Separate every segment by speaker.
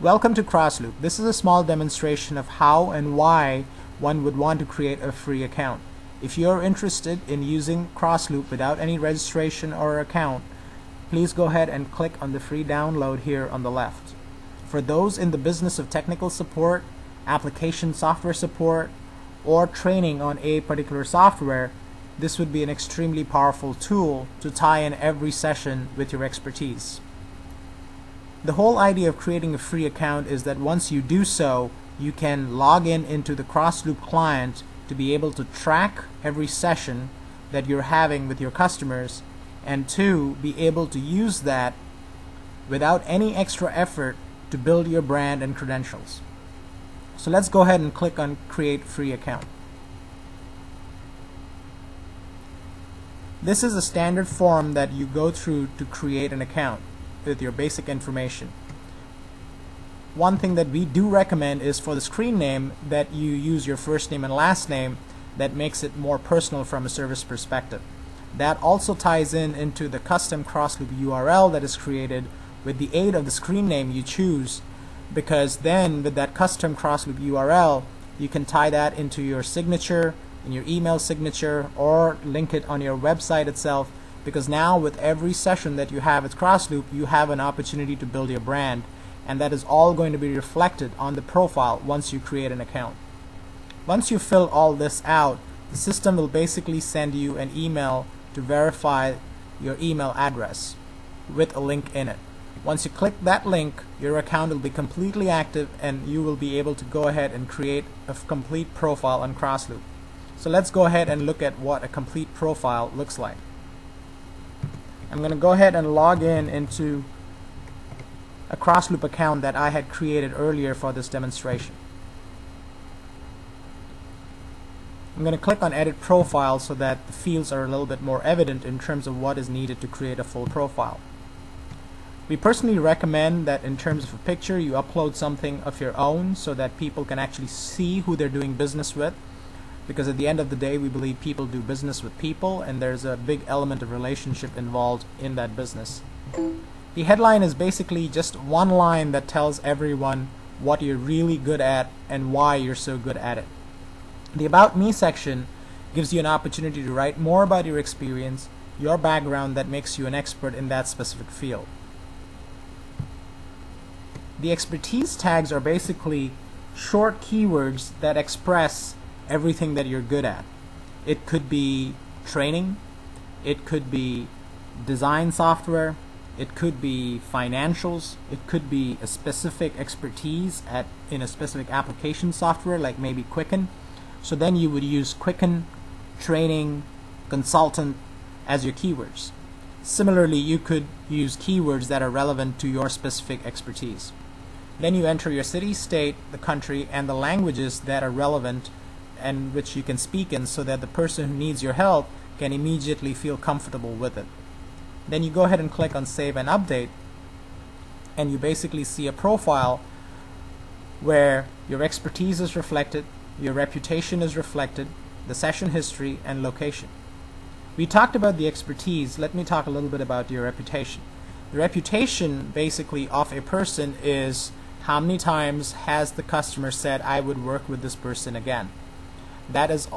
Speaker 1: Welcome to CrossLoop. This is a small demonstration of how and why one would want to create a free account. If you're interested in using CrossLoop without any registration or account, please go ahead and click on the free download here on the left. For those in the business of technical support, application software support, or training on a particular software, this would be an extremely powerful tool to tie in every session with your expertise. The whole idea of creating a free account is that once you do so, you can log in into the CrossLoop client to be able to track every session that you're having with your customers, and to be able to use that without any extra effort to build your brand and credentials. So let's go ahead and click on Create Free Account. This is a standard form that you go through to create an account with your basic information. One thing that we do recommend is for the screen name that you use your first name and last name. That makes it more personal from a service perspective. That also ties in into the custom CrossLoop URL that is created with the aid of the screen name you choose, because then with that custom CrossLoop URL you can tie that into your signature, in your email signature, or link it on your website itself, because now with every session that you have with CrossLoop you have an opportunity to build your brand, and that is all going to be reflected on the profile once you create an account. Once you fill all this out, the system will basically send you an email to verify your email address with a link in it. Once you click that link, your account will be completely active and you will be able to go ahead and create a complete profile on CrossLoop. So let's go ahead and look at what a complete profile looks like. I'm going to go ahead and log in into a CrossLoop account that I had created earlier for this demonstration. I'm going to click on Edit Profile so that the fields are a little bit more evident in terms of what is needed to create a full profile. We personally recommend that in terms of a picture you upload something of your own so that people can actually see who they're doing business with, because at the end of the day we believe people do business with people and there's a big element of relationship involved in that business. The headline is basically just one line that tells everyone what you're really good at and why you're so good at it. The About Me section gives you an opportunity to write more about your experience, your background that makes you an expert in that specific field. The expertise tags are basically short keywords that express everything that you're good at. It could be training, it could be design software, it could be financials, it could be a specific expertise in a specific application software like maybe Quicken. So then you would use Quicken, training, consultant as your keywords. Similarly, you could use keywords that are relevant to your specific expertise. Then you enter your city, state, the country, and the languages that are relevant and which you can speak in, so that the person who needs your help can immediately feel comfortable with it. Then you go ahead and click on Save and Update, and you basically see a profile where your expertise is reflected, your reputation is reflected, the session history, and location. We talked about the expertise. Let me talk a little bit about your reputation. The reputation basically of a person is how many times has the customer said, I would work with this person again. That is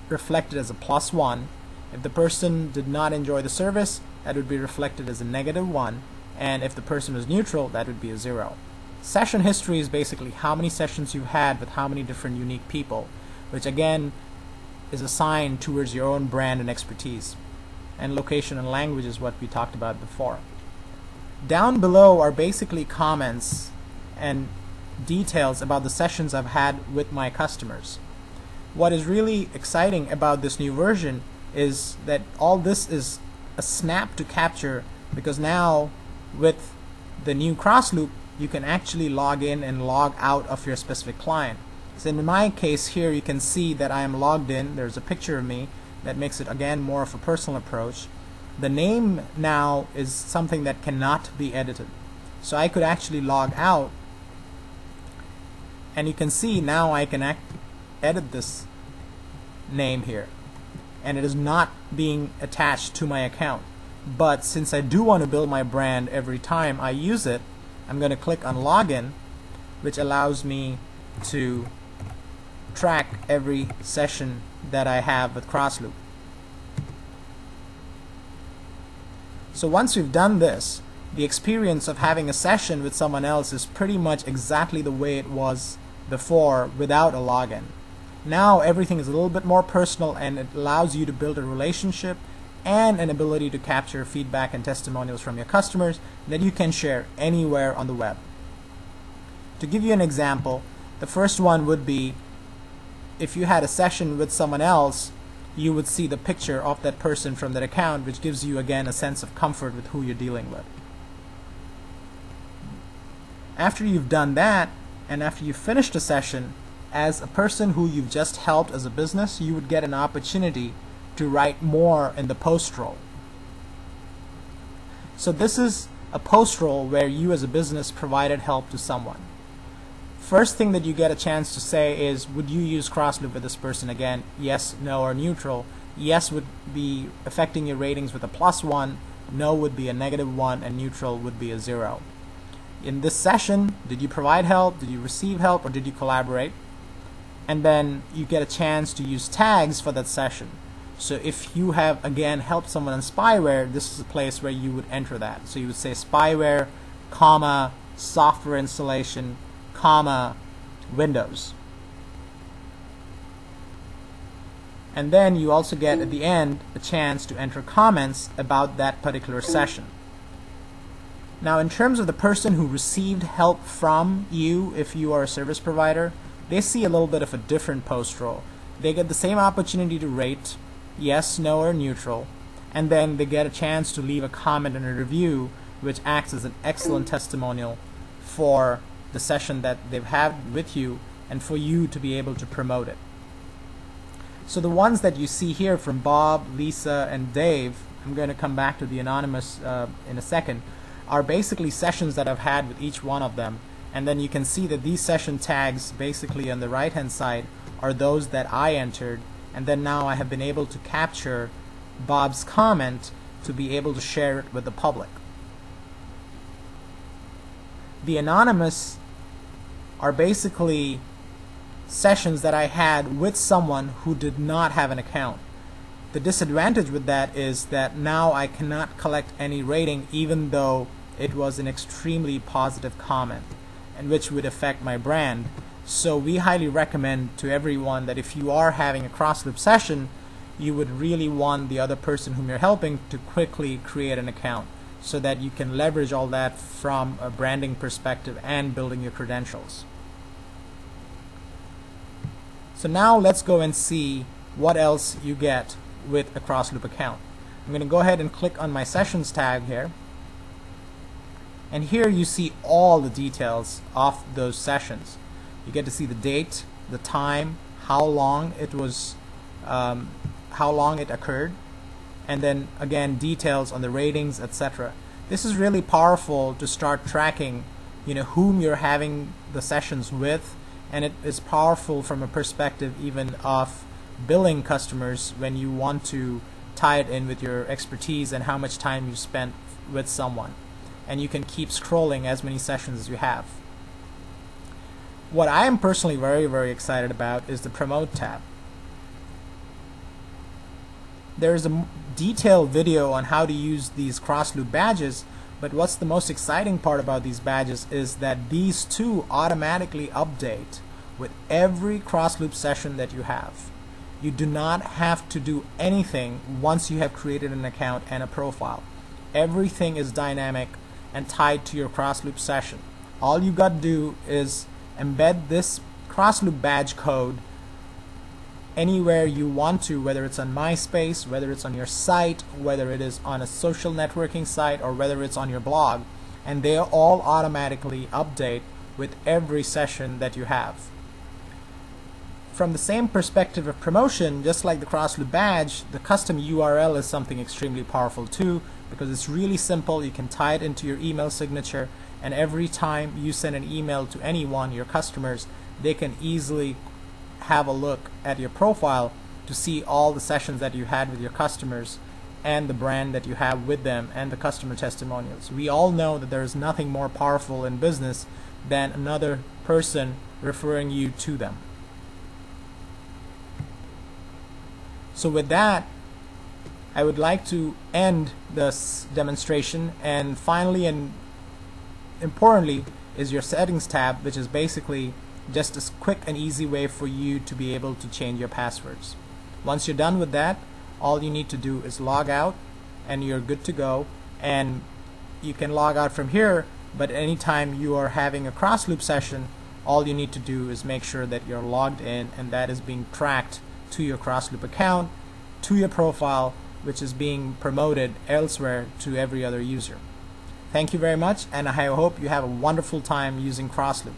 Speaker 1: reflected as a +1. If the person did not enjoy the service, that would be reflected as a -1, and if the person was neutral, that would be a 0. Session history is basically how many sessions you've had with how many different unique people, which again is assigned towards your own brand and expertise. And location and language is what we talked about before. Down below are basically comments and details about the sessions I've had with my customers. What is really exciting about this new version is that all this is a snap to capture, because now with the new CrossLoop you can actually log in and log out of your specific client. So in my case here you can see that I am logged in. There's a picture of me that makes it again more of a personal approach. The name now is something that cannot be edited, so I could actually log out, and you can see now I can edit this name here, and it is not being attached to my account. But since I do want to build my brand every time I use it, I'm going to click on Login, which allows me to track every session that I have with CrossLoop. So once we've done this, the experience of having a session with someone else is pretty much exactly the way it was before without a login. Now everything is a little bit more personal, and it allows you to build a relationship and an ability to capture feedback and testimonials from your customers that you can share anywhere on the web. To give you an example, the first one would be if you had a session with someone else, you would see the picture of that person from that account, which gives you again a sense of comfort with who you're dealing with. After you've done that, and after you've finished a session, as a person who you've just helped as a business, you would get an opportunity to write more in the post role. So this is a post role where you as a business provided help to someone. First thing that you get a chance to say is, would you use CrossLoop with this person again? Yes, no, or neutral. Yes would be affecting your ratings with a +1, no would be a -1, and neutral would be a 0. In this session, did you provide help, did you receive help, or did you collaborate? And then you get a chance to use tags for that session. So if you have again helped someone on spyware, this is a place where you would enter that. So you would say spyware, comma, software installation, comma, Windows. And then you also get at the end a chance to enter comments about that particular session. Now in terms of the person who received help from you, if you are a service provider, they see a little bit of a different post role. They get the same opportunity to rate, yes, no, or neutral, and then they get a chance to leave a comment and a review, which acts as an excellent testimonial for the session that they've had with you and for you to be able to promote it. So the ones that you see here from Bob, Lisa, and Dave, I'm going to come back to the anonymous in a second, are basically sessions that I've had with each one of them. And then you can see that these session tags basically on the right hand side are those that I entered, and then now I have been able to capture Bob's comment to be able to share it with the public. The anonymous are basically sessions that I had with someone who did not have an account. The disadvantage with that is that now I cannot collect any rating, even though it was an extremely positive comment, and which would affect my brand. So we highly recommend to everyone that if you are having a CrossLoop session, you would really want the other person whom you're helping to quickly create an account so that you can leverage all that from a branding perspective and building your credentials. So now let's go and see what else you get with a CrossLoop account. I'm going to go ahead and click on my sessions tag here, and here you see all the details of those sessions. You get to see the date, the time, how long it was, how long it occurred, and then again details on the ratings, etc. This is really powerful to start tracking, whom you're having the sessions with, and it is powerful from a perspective even of billing customers when you want to tie it in with your expertise and how much time you spent with someone. And you can keep scrolling as many sessions as you have. What I am personally very, very excited about is the Promote tab. There is a detailed video on how to use these CrossLoop badges, but what's the most exciting part about these badges is that these two automatically update with every CrossLoop session that you have. You do not have to do anything once you have created an account and a profile. Everything is dynamic and tied to your CrossLoop session. All you got to do is embed this CrossLoop badge code anywhere you want to, whether it's on MySpace, whether it's on your site, whether it is on a social networking site, or whether it's on your blog, and they all automatically update with every session that you have. From the same perspective of promotion, just like the CrossLoop badge, the custom URL is something extremely powerful too, because it's really simple. You can tie it into your email signature, and every time you send an email to anyone, your customers, they can easily have a look at your profile to see all the sessions that you had with your customers and the brand that you have with them and the customer testimonials. We all know that there is nothing more powerful in business than another person referring you to them. So with that, I would like to end this demonstration, and finally and importantly is your settings tab, which is basically just a quick and easy way for you to be able to change your passwords. Once you're done with that, all you need to do is log out and you're good to go. And you can log out from here, but anytime you are having a CrossLoop session, all you need to do is make sure that you're logged in and that is being tracked to your CrossLoop account, to your profile, which is being promoted elsewhere to every other user. Thank you very much, and I hope you have a wonderful time using CrossLoop.